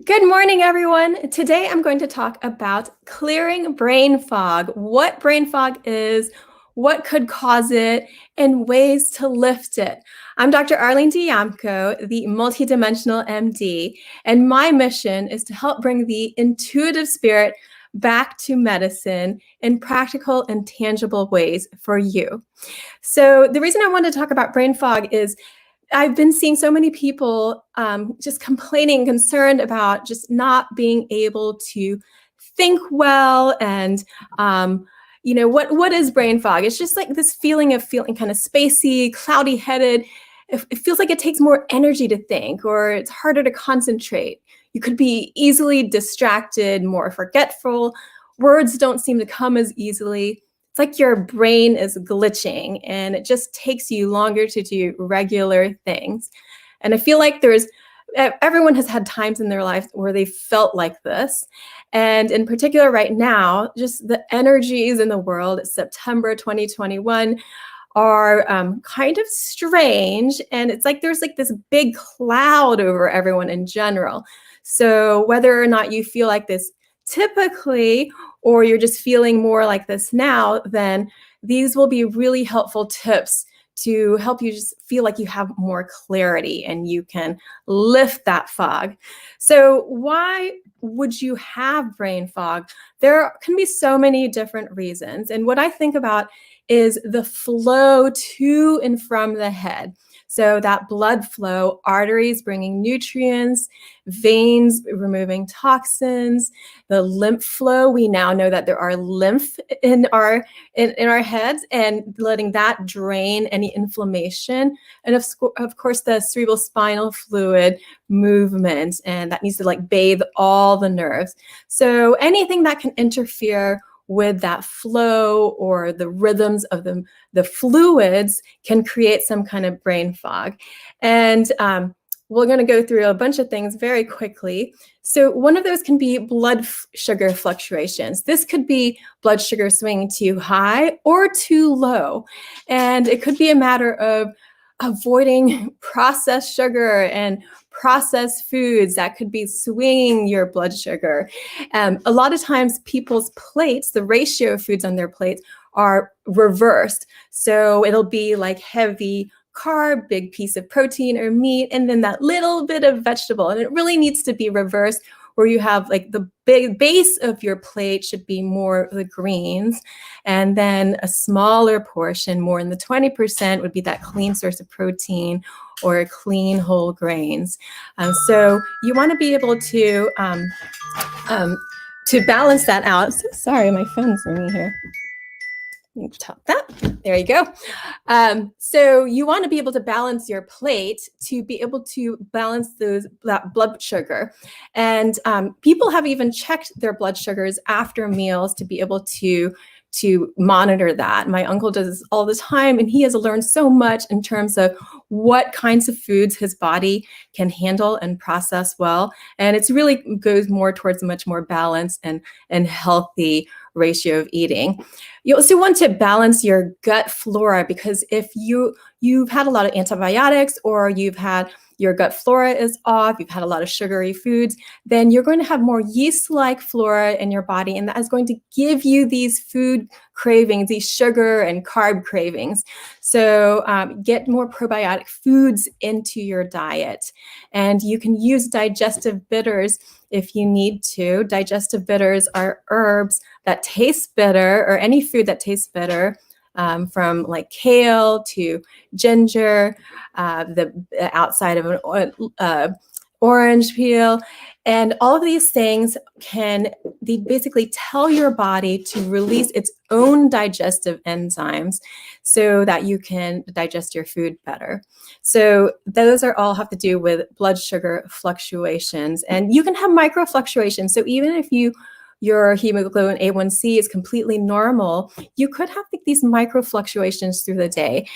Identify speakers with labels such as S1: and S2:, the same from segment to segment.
S1: Good morning, everyone. Today I'm going to talk about clearing brain fog, what brain fog is, what could cause it, and ways to lift it. I'm Dr. Arlene Dijamco, the MultiDimensional MD, and my mission is to help bring the intuitive spirit back to medicine in practical and tangible ways for you. So the reason I wanted to talk about brain fog is I've been seeing so many people just complaining, concerned about just not being able to think well. And, what is brain fog? It's just like this feeling of feeling kind of spacey, cloudy headed. It feels like it takes more energy to think, or it's harder to concentrate. You could be easily distracted, more forgetful. Words don't seem to come as easily. It's like your brain is glitching and it just takes you longer to do regular things. And I feel like everyone has had times in their life where they felt like this. And in particular right now, just the energies in the world, it's September 2021, are kind of strange. And it's like there's like this big cloud over everyone in general. So whether or not you feel like this typically, or you're just feeling more like this now, then these will be really helpful tips to help you just feel like you have more clarity and you can lift that fog. So why would you have brain fog? There can be so many different reasons. And what I think about is the flow to and from the head. So that blood flow, arteries bringing nutrients, veins removing toxins, the lymph flow. We now know that there are lymph in our heads, and letting that drain any inflammation. And of course, the cerebral spinal fluid movement, and that needs to like bathe all the nerves. So anything that can interfere with that flow or the rhythms of the fluids can create some kind of brain fog. And we're going to go through a bunch of things very quickly. So one of those can be blood sugar fluctuations. This could be blood sugar swinging too high or too low. And it could be a matter of avoiding processed sugar and processed foods that could be swinging your blood sugar. A lot of times people's plates, the ratio of foods on their plates are reversed. So it'll be like heavy carb, big piece of protein or meat, and then that little bit of vegetable. And it really needs to be reversed, where you have like the big base of your plate should be more the greens, and then a smaller portion, more in the 20%, would be that clean source of protein or clean whole grains. So you want to be able to balance that out. So sorry, my phone's ringing here. Top that. There you go. So you want to be able to balance your plate to be able to balance that blood sugar. And people have even checked their blood sugars after meals to be able to monitor that. My uncle does this all the time, and he has learned so much in terms of what kinds of foods his body can handle and process well. And it's really goes more towards a much more balanced and healthy ratio of eating. You also want to balance your gut flora, because if you've had a lot of antibiotics, or your gut flora is off, you've had a lot of sugary foods, then you're going to have more yeast-like flora in your body, and that is going to give you these food cravings, these sugar and carb cravings. So get more probiotic foods into your diet. And you can use digestive bitters if you need to. Digestive bitters are herbs that taste bitter, or any food that tastes bitter, from like kale to ginger, the outside of an orange peel. And all of these things they basically tell your body to release its own digestive enzymes so that you can digest your food better. So those all have to do with blood sugar fluctuations. And you can have micro fluctuations. So even if your hemoglobin A1C is completely normal, you could have these micro fluctuations through the day,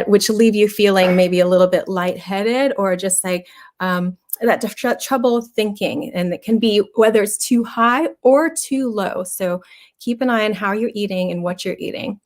S1: which leave you feeling maybe a little bit lightheaded, or just like that trouble thinking. And it can be whether it's too high or too low. So keep an eye on how you're eating and what you're eating.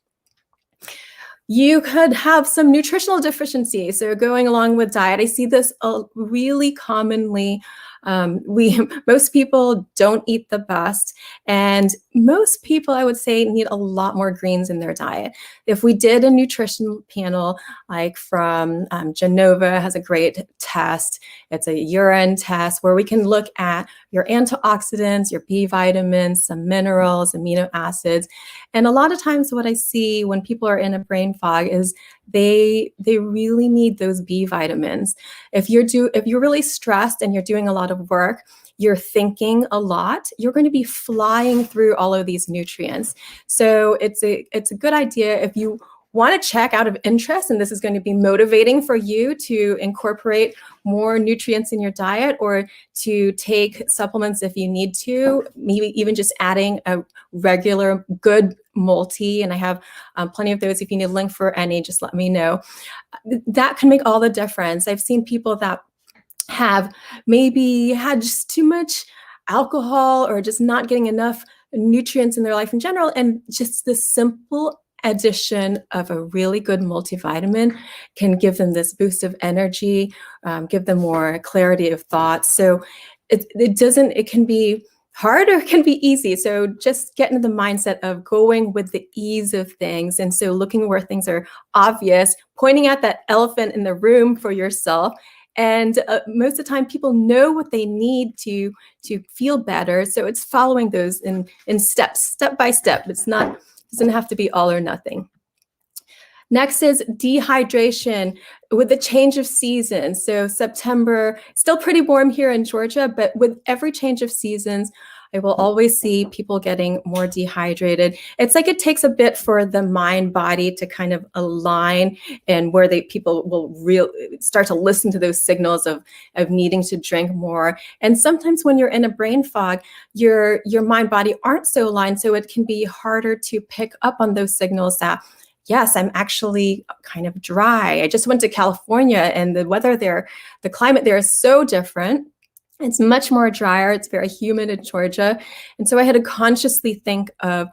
S1: You could have some nutritional deficiencies. So going along with diet, I see this really commonly Most people don't eat the best, and most people, I would say, need a lot more greens in their diet. If we did a nutrition panel, like from Genova has a great test. It's a urine test where we can look at your antioxidants, your B vitamins, some minerals, amino acids. And a lot of times what I see when people are in a brain fog is they really need those B vitamins. If you're really stressed and you're doing a lot of work, you're thinking a lot, you're going to be flying through all of these nutrients. So it's a good idea if you want to check out of interest, and this is going to be motivating for you to incorporate more nutrients in your diet or to take supplements if you need to, maybe even just adding a regular good multi. And I have plenty of those. If you need a link for any, just let me know. That can make all the difference. I've seen people that have maybe had just too much alcohol or just not getting enough nutrients in their life in general, and just the simple addition of a really good multivitamin can give them this boost of energy, give them more clarity of thought. So it can be hard or it can be easy. So just get into the mindset of going with the ease of things. And so looking where things are obvious, pointing out that elephant in the room for yourself. And most of the time people know what they need to feel better. So it's following those in steps, step by step. Doesn't have to be all or nothing. Next is dehydration with the change of season. So September, still pretty warm here in Georgia, but with every change of seasons, I will always see people getting more dehydrated. It's like it takes a bit for the mind body to kind of align, and where people will start to listen to those signals of needing to drink more. And sometimes when you're in a brain fog, your mind body aren't so aligned, so it can be harder to pick up on those signals that, yes, I'm actually kind of dry. I just went to California, and the weather there, the climate there is so different. It's much more drier. It's very humid in Georgia. And so I had to consciously think of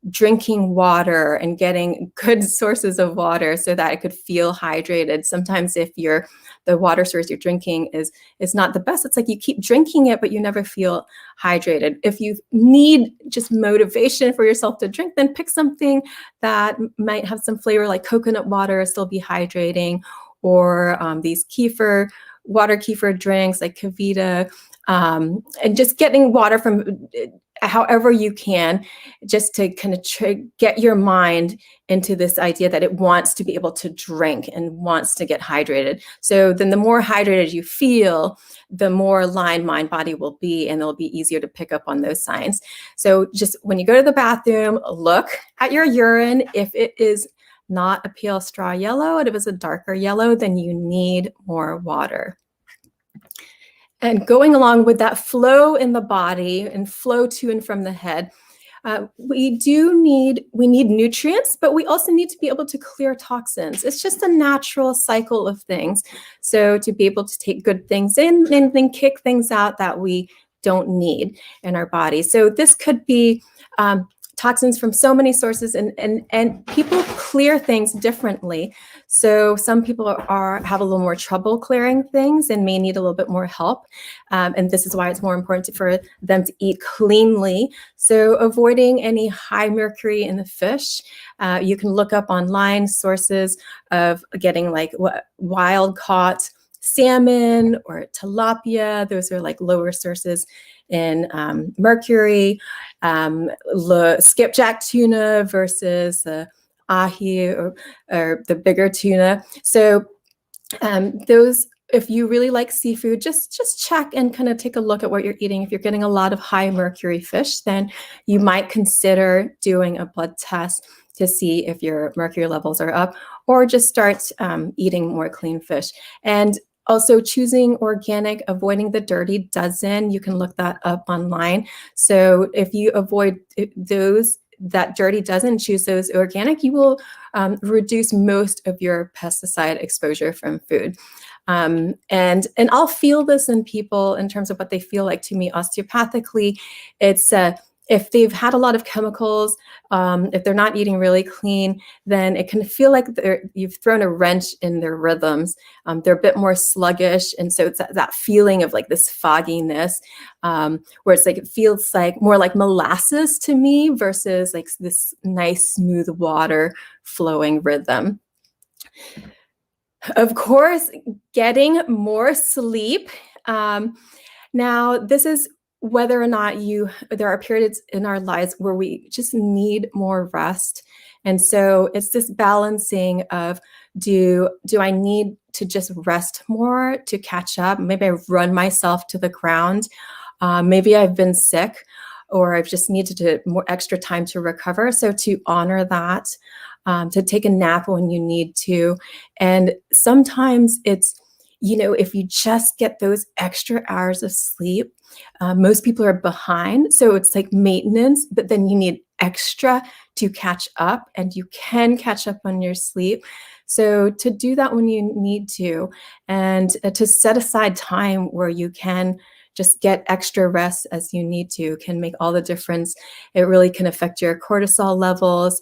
S1: drinking water and getting good sources of water so that I could feel hydrated. Sometimes if the water source you're drinking is not the best, it's like you keep drinking it, but you never feel hydrated. If you need just motivation for yourself to drink, then pick something that might have some flavor, like coconut water, still be hydrating, or these water kefir drinks like Kavita, and just getting water from however you can, just to kind of get your mind into this idea that it wants to be able to drink and wants to get hydrated. So then the more hydrated you feel, the more aligned mind body will be, and it'll be easier to pick up on those signs. So just when you go to the bathroom, look at your urine. If it is not a pale straw yellow, and if it's a darker yellow, then you need more water. And going along with that flow in the body and flow to and from the head, we need nutrients, but we also need to be able to clear toxins. It's just a natural cycle of things. So to be able to take good things in and then kick things out that we don't need in our body. So this could be toxins from so many sources, and people clear things differently. So some people have a little more trouble clearing things and may need a little bit more help. And this is why it's more important for them to eat cleanly. So avoiding any high mercury in the fish. You can look up online sources of getting like wild caught salmon or tilapia. Those are like lower sources in mercury. Skipjack tuna versus the ahi or the bigger tuna. So those, if you really like seafood, just check and kind of take a look at what you're eating. If you're getting a lot of high mercury fish, then you might consider doing a blood test to see if your mercury levels are up, or just start eating more clean fish. And also choosing organic, avoiding the dirty dozen. You can look that up online. So if you avoid that dirty dozen, choose those organic, you will reduce most of your pesticide exposure from food. And I'll feel this in people in terms of what they feel like. To me, osteopathically, it's If they've had a lot of chemicals, if they're not eating really clean, then it can feel like you've thrown a wrench in their rhythms. They're a bit more sluggish. And so it's that feeling of like this fogginess, where it's like, it feels like more like molasses to me versus like this nice, smooth water flowing rhythm. Of course, getting more sleep. Now, this is whether or not there are periods in our lives where we just need more rest. And so it's this balancing of, do I need to just rest more to catch up? Maybe I've run myself to the ground. Maybe I've been sick, or I've just needed more extra time to recover. So to honor that, to take a nap when you need to. And sometimes it's, if you just get those extra hours of sleep, most people are behind. So it's like maintenance, but then you need extra to catch up, and you can catch up on your sleep. So to do that when you need to, and to set aside time where you can just get extra rest as you need to, can make all the difference. It really can affect your cortisol levels,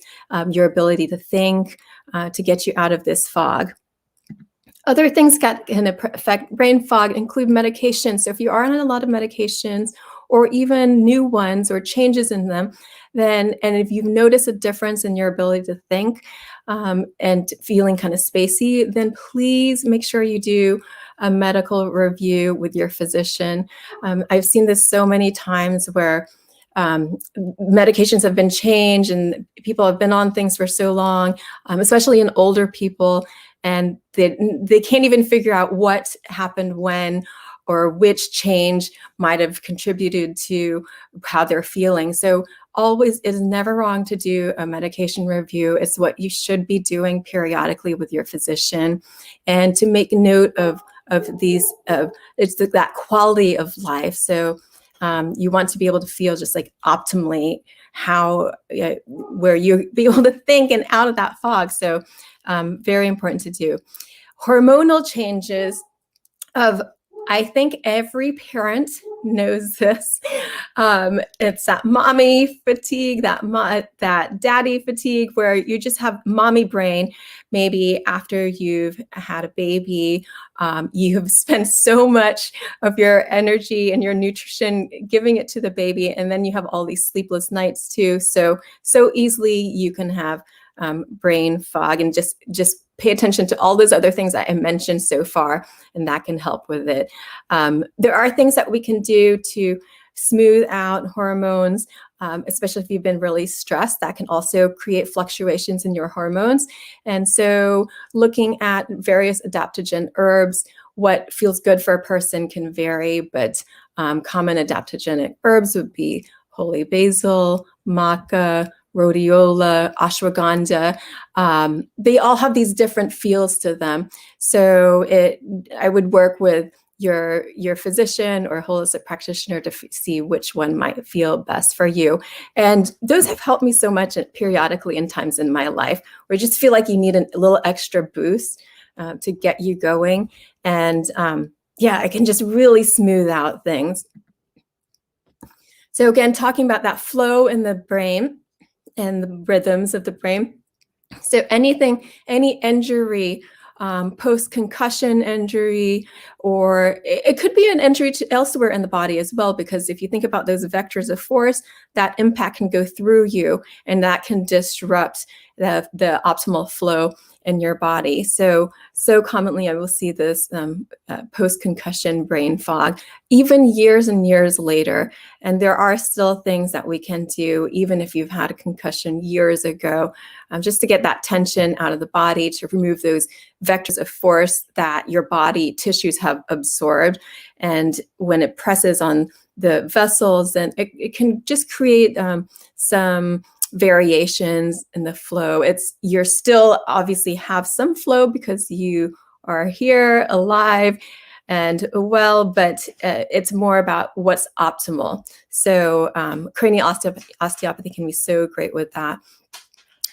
S1: your ability to think, to get you out of this fog. Other things that can affect brain fog include medications. So if you are on a lot of medications, or even new ones or changes in them, and if you've noticed a difference in your ability to think, and feeling kind of spacey, then please make sure you do a medical review with your physician. I've seen this so many times where medications have been changed and people have been on things for so long, especially in older people, and they can't even figure out what happened when, or which change might have contributed to how they're feeling. So always, it is never wrong to do a medication review. It's what you should be doing periodically with your physician, and to make note of these, it's that quality of life. So you want to be able to feel just like optimally where you be able to think and out of that fog. So very important to do. Hormonal changes I think every parent knows this. It's that mommy fatigue, that daddy fatigue, where you just have mommy brain. Maybe after you've had a baby, you have spent so much of your energy and your nutrition giving it to the baby, and then you have all these sleepless nights too. So easily you can have brain fog, and just pay attention to all those other things that I mentioned so far, and that can help with it. There are things that we can do to smooth out hormones, especially if you've been really stressed. That can also create fluctuations in your hormones. And so looking at various adaptogen herbs, what feels good for a person can vary, but common adaptogenic herbs would be holy basil, maca, rhodiola, ashwagandha. They all have these different feels to them. So I would work with your physician or holistic practitioner to see which one might feel best for you. And those have helped me so much periodically in times in my life where I just feel like you need a little extra boost to get you going. And it can just really smooth out things. So again, talking about that flow in the brain and the rhythms of the brain. So any injury, post-concussion injury, or it could be an injury elsewhere in the body as well, because if you think about those vectors of force, that impact can go through you, and that can disrupt the optimal flow in your body. So commonly I will see this post-concussion brain fog, even years and years later. And there are still things that we can do, even if you've had a concussion years ago, just to get that tension out of the body, to remove those vectors of force that your body tissues have absorbed. And when it presses on the vessels, then it can just create some variations in the flow. You're still obviously have some flow because you are here alive and well, but it's more about what's optimal. So cranial osteopathy can be so great with that,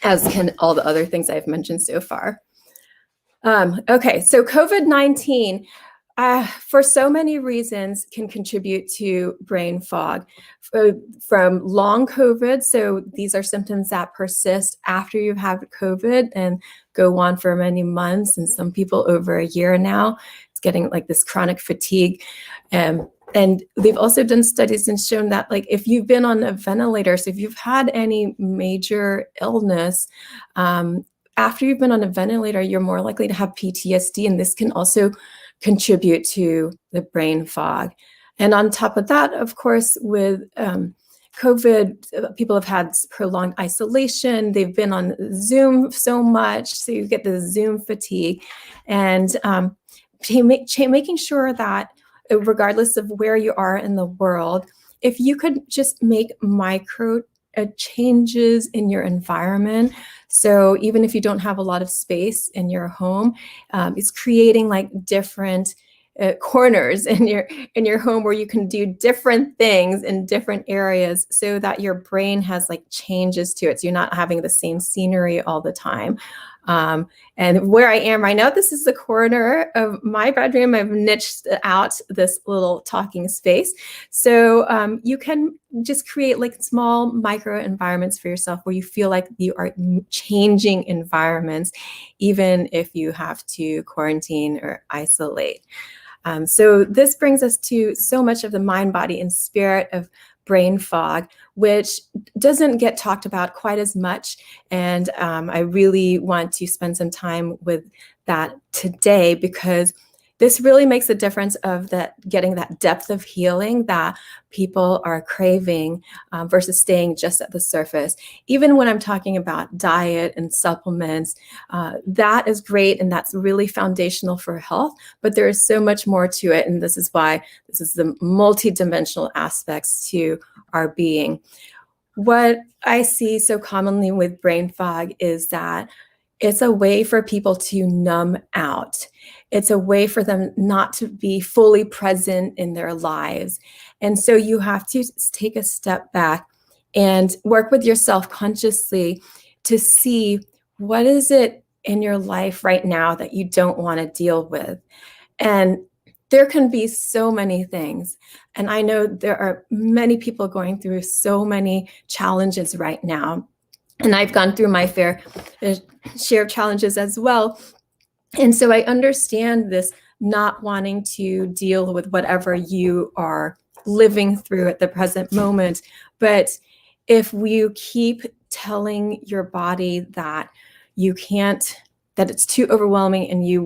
S1: as can all the other things I've mentioned so far. Okay, so COVID-19. For so many reasons can contribute to brain fog. From long COVID, so these are symptoms that persist after you've had COVID and go on for many months, and some people over a year now. It's getting like this chronic fatigue. And they've also done studies and shown that, like, if you've been on a ventilator, so if you've had any major illness, after you've been on a ventilator, you're more likely to have PTSD, and this can also contribute to the brain fog. And on top of that, of course, with COVID, people have had prolonged isolation. They've been on Zoom so much, so you get the Zoom fatigue. And making sure that regardless of where you are in the world, if you could just make micro changes in your environment. So even if you don't have a lot of space in your home, it's creating like different corners in your home where you can do different things in different areas, so that your brain has like changes to it. So you're not having the same scenery all the time. And where I am right now, this is the corner of my bedroom. I've niched out this little talking space. So you can just create like small micro environments for yourself where you feel like you are changing environments, even if you have to quarantine or isolate. So this brings us to so much of the mind, body, and spirit of brain fog, which doesn't get talked about quite as much. And I really want to spend some time with that today, because this really makes a difference of getting that depth of healing that people are craving versus staying just at the surface. Even when I'm talking about diet and supplements, that is great and that's really foundational for health, but there is so much more to it. And this is why this is the multidimensional aspects to our being. What I see so commonly with brain fog is that it's a way for people to numb out. It's a way for them not to be fully present in their lives. And so you have to take a step back and work with yourself consciously to see what is it in your life right now that you don't want to deal with. And there can be so many things. And I know there are many people going through so many challenges right now. And I've gone through my fair share of challenges as well. And so I understand this not wanting to deal with whatever you are living through at the present moment. But if you keep telling your body that you can't, that it's too overwhelming and you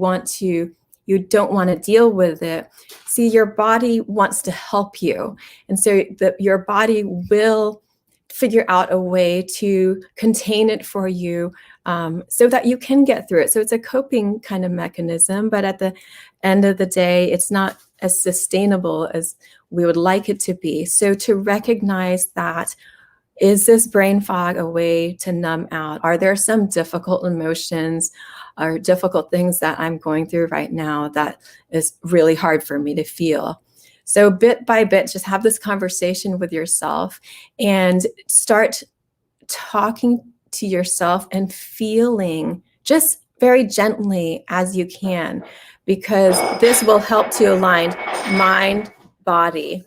S1: don't want to deal with it, see, your body wants to help you. And so your body will figure out a way to contain it for you so that you can get through it. So it's a coping kind of mechanism, but at the end of the day, it's not as sustainable as we would like it to be. So to recognize that, is this brain fog a way to numb out? Are there some difficult emotions or difficult things that I'm going through right now that is really hard for me to feel? So bit by bit, just have this conversation with yourself and start talking to yourself and feeling just very gently as you can, because this will help to align mind, body.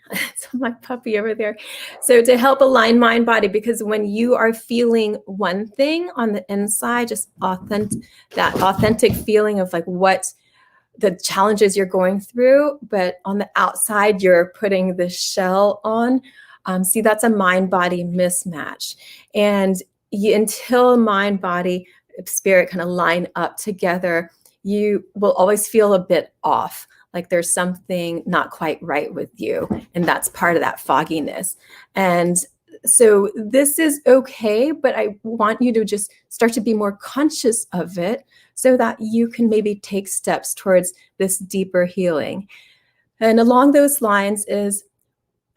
S1: It's my puppy over there. So to help align mind, body, because when you are feeling one thing on the inside, just that authentic feeling of like what the challenges you're going through, but on the outside, you're putting the shell on. See, that's a mind-body mismatch. And until mind, body, spirit kind of line up together, you will always feel a bit off, like there's something not quite right with you. And that's part of that fogginess. And so this is okay, but I want you to just start to be more conscious of it so that you can maybe take steps towards this deeper healing. And along those lines is,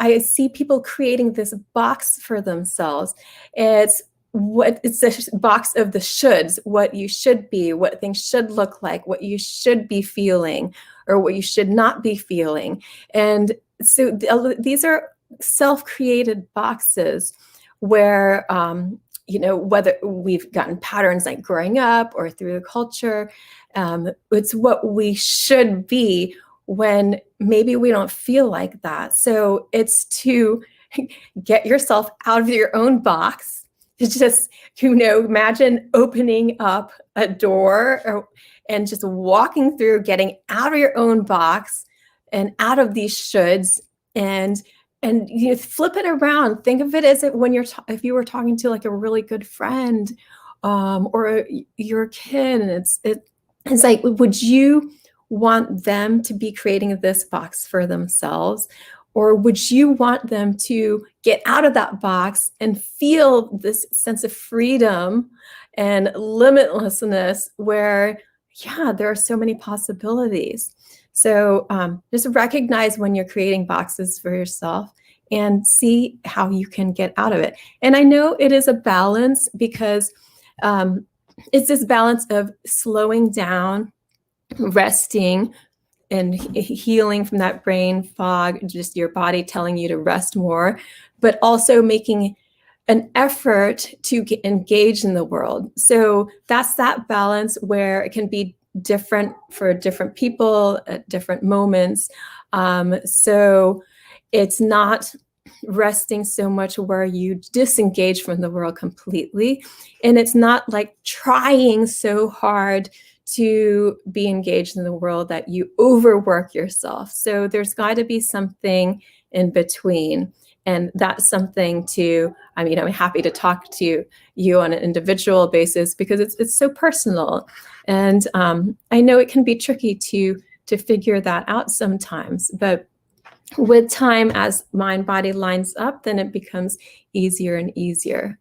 S1: I see people creating this box for themselves. It's a box of the shoulds, what you should be, what things should look like, what you should be feeling, or what you should not be feeling. And so these are self-created boxes where whether we've gotten patterns like growing up or through the culture, it's what we should be when maybe we don't feel like that. So it's to get yourself out of your own box. It's just, imagine opening up a door and just walking through, getting out of your own box and out of these shoulds, and flip it around. Think of it as when if you were talking to like a really good friend, or your kid, and it's like, would you want them to be creating this box for themselves? Or would you want them to get out of that box and feel this sense of freedom and limitlessness where, there are so many possibilities? So just recognize when you're creating boxes for yourself and see how you can get out of it. And I know it is a balance, because it's this balance of slowing down, resting, and healing from that brain fog, just your body telling you to rest more, but also making an effort to get engaged in the world. So that's that balance where it can be different for different people at different moments. So it's not resting so much where you disengage from the world completely. And it's not like trying so hard to be engaged in the world that you overwork yourself. So there's got to be something in between. And that's something I'm happy to talk to you on an individual basis, because it's so personal. And I know it can be tricky to figure that out sometimes, but with time, as mind body lines up, then it becomes easier and easier.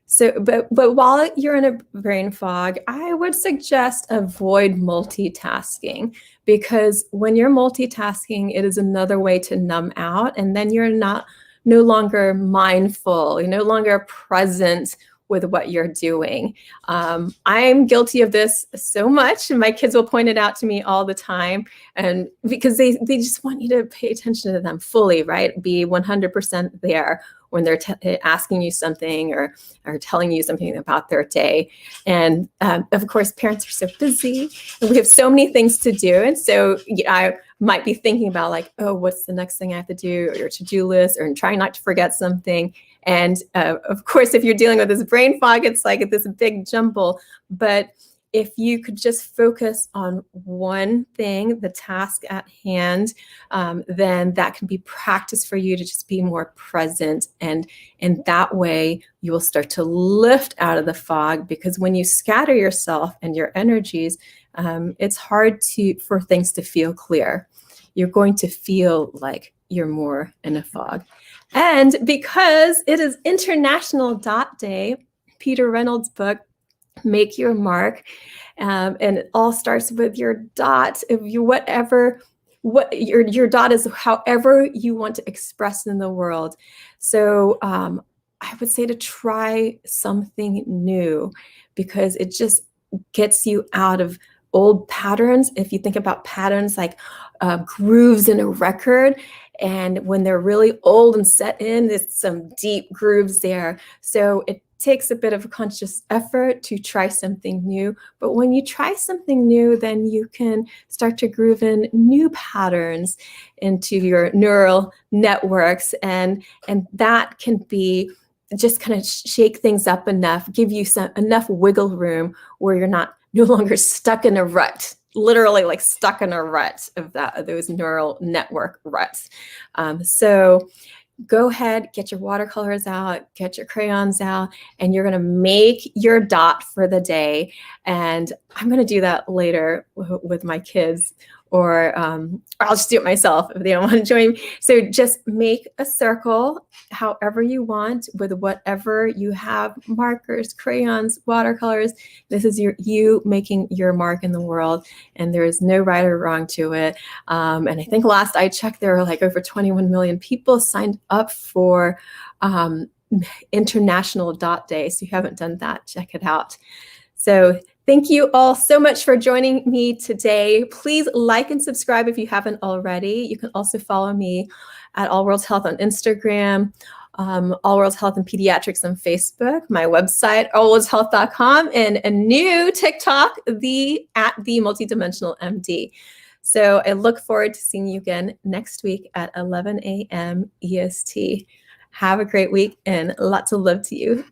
S1: So, but while you're in a brain fog, I would suggest avoid multitasking, because when you're multitasking, it is another way to numb out, and then you're no longer mindful, you're no longer present with what you're doing. I'm guilty of this so much, and my kids will point it out to me all the time, and because they just want you to pay attention to them fully, right? Be 100% there when they're asking you something or telling you something about their day. And of course, parents are so busy and we have so many things to do. And so I might be thinking about like, oh, what's the next thing I have to do, or your to-do list, or trying not to forget something. And of course, if you're dealing with this brain fog, it's like this big jumble. But if you could just focus on one thing, the task at hand, then that can be practice for you to just be more present. And in that way, you will start to lift out of the fog, because when you scatter yourself and your energies, it's hard for things to feel clear. You're going to feel like you're more in a fog. And because it is International Dot Day, Peter Reynolds' book, Make Your Mark, and it all starts with your dot. If you what your dot is, however you want to express in the world. So I would say to try something new, because it just gets you out of old patterns. If you think about patterns like grooves in a record, and when they're really old and set in, there's some deep grooves there. So it takes a bit of a conscious effort to try something new. But when you try something new, then you can start to groove in new patterns into your neural networks. And that can be just kind of shake things up enough, give you enough wiggle room where you're no longer stuck in a rut, literally like stuck in a rut of those neural network ruts. So go ahead, get your watercolors out, get your crayons out, and you're going to make your dot for the day. And I'm going to do that later with my kids, or I'll just do it myself if they don't want to join me. So just make a circle however you want with whatever you have, markers, crayons, watercolors. This is you making your mark in the world, and there is no right or wrong to it. And I think last I checked, there were like over 21 million people signed up for International Dot Day. So if you haven't done that, check it out. So thank you all so much for joining me today. Please like and subscribe if you haven't already. You can also follow me at All World's Health on Instagram. All World's Health and Pediatrics on Facebook, my website, allworldshealth.com, and a new TikTok, at the MultiDimensional MD. So I look forward to seeing you again next week at 11 a.m. EST. Have a great week and lots of love to you.